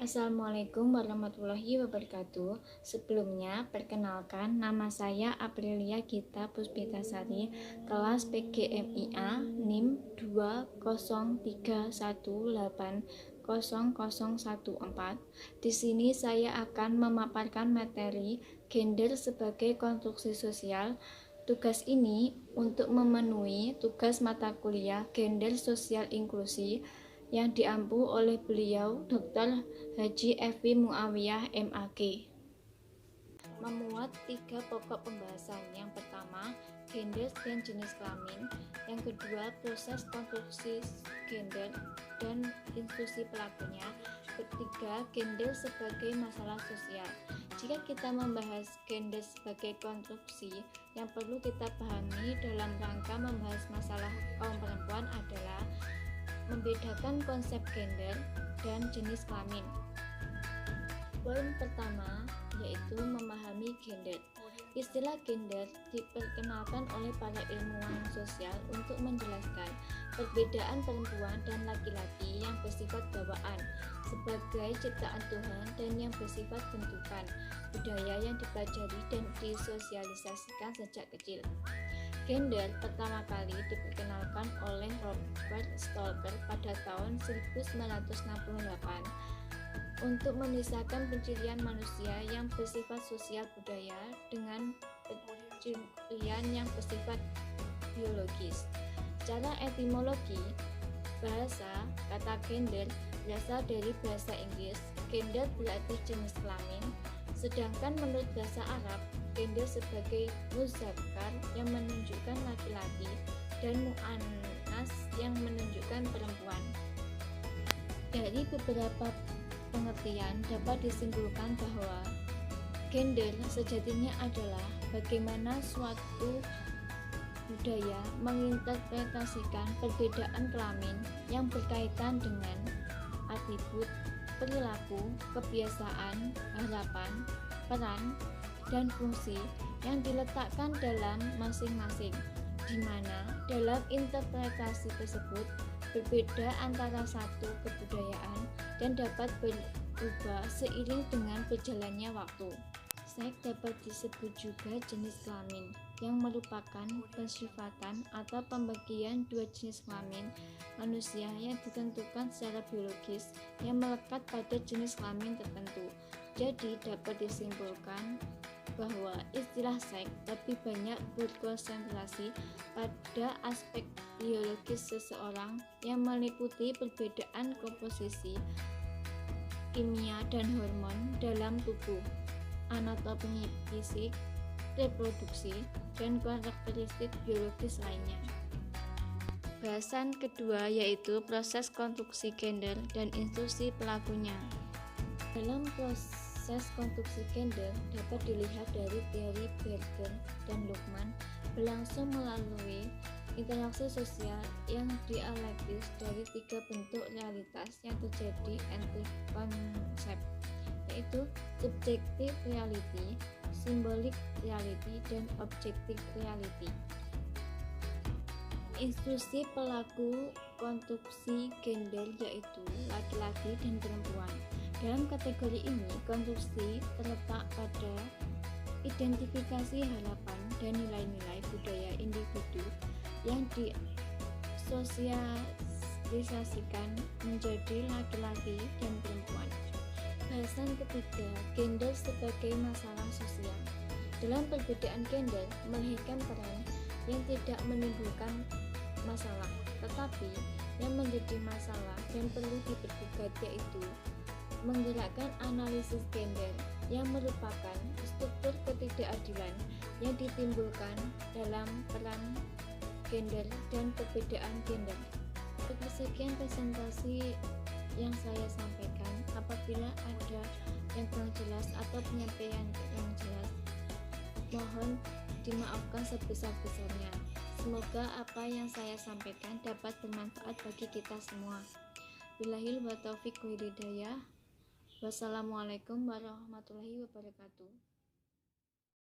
Assalamualaikum warahmatullahi wabarakatuh. Sebelumnya, perkenalkan nama saya Aprilia Gita Puspitasari, kelas PGMIA NIM 203180014. Di sini saya akan memaparkan materi gender sebagai konstruksi sosial. Tugas ini untuk memenuhi tugas mata kuliah Gender Sosial Inklusi yang diampu oleh beliau Dr. Haji Evi Muawiyah MAG. Memuat 3 pokok pembahasan. Yang pertama, gender dan jenis kelamin. Yang kedua, proses konstruksi gender dan institusi pelakunya. Ketiga, gender sebagai masalah sosial. Jika kita membahas gender sebagai konstruksi, yang perlu kita pahami dalam rangka membahas masalah kaum perempuan adalah membedakan konsep gender dan jenis kelamin. Poin pertama yaitu memahami gender. Istilah gender diperkenalkan oleh para ilmuwan sosial untuk menjelaskan perbedaan perempuan dan laki-laki yang bersifat bawaan sebagai ciptaan Tuhan dan yang bersifat bentukan budaya yang dipelajari dan disosialisasikan sejak kecil. Gender pertama kali diperkenalkan oleh Robert Stoker pada tahun 1968 untuk memisahkan pencirian manusia yang bersifat sosial budaya dengan pencirian yang bersifat biologis. Secara etimologi, bahasa kata gender berasal dari bahasa Inggris. Gender berarti jenis kelamin, sedangkan menurut bahasa Arab, gender sebagai muzakkar yang menunjukkan laki-laki dan mu'annas yang menunjukkan perempuan. Dari beberapa pengertian dapat disimpulkan bahwa gender sejatinya adalah bagaimana suatu budaya menginterpretasikan perbedaan kelamin yang berkaitan dengan atribut, perilaku, kebiasaan, harapan, peran, dan fungsi yang diletakkan dalam masing-masing, di mana dalam interpretasi tersebut berbeda antara satu kebudayaan dan dapat berubah seiring dengan berjalannya waktu. Seks dapat disebut juga jenis kelamin, yang merupakan pensifatan atau pembagian dua jenis kelamin manusia yang ditentukan secara biologis yang melekat pada jenis kelamin tertentu. Jadi dapat disimpulkan bahwa istilah seks lebih banyak berkonsentrasi pada aspek biologis seseorang yang meliputi perbedaan komposisi kimia dan hormon dalam tubuh, anatomi fisik, reproduksi, dan karakteristik biologis lainnya. Bahasan kedua yaitu proses konstruksi gender dan institusi pelakunya. Dalam proses konstruksi gender dapat dilihat dari teori Berger dan Luhmann berlangsung melalui interaksi sosial yang dialektis dari 3 bentuk realitas yang terjadi anti konsep, yaitu subjective reality, symbolic reality, dan objective reality. Institusi pelaku konstruksi gender yaitu laki-laki dan perempuan. Dalam kategori ini, konstruksi terletak pada identifikasi harapan dan nilai-nilai budaya individu yang disosialisasikan menjadi laki-laki dan perempuan. Bahasan ketiga, gender sebagai masalah sosial. Dalam perbedaan gender melahirkan peran yang tidak menimbulkan masalah, tetapi yang menjadi masalah dan perlu dipergugat, yaitu menggerakkan analisis gender yang merupakan struktur ketidakadilan yang ditimbulkan dalam peran gender dan perbedaan gender. Sekian presentasi yang saya sampaikan. Apabila ada yang kurang jelas atau penyampaian yang jelas, mohon dimaafkan sebesar-besarnya. Semoga apa yang saya sampaikan dapat bermanfaat bagi kita semua. Billahil wa taufiq wal hidayah. Wassalamualaikum warahmatullahi wabarakatuh.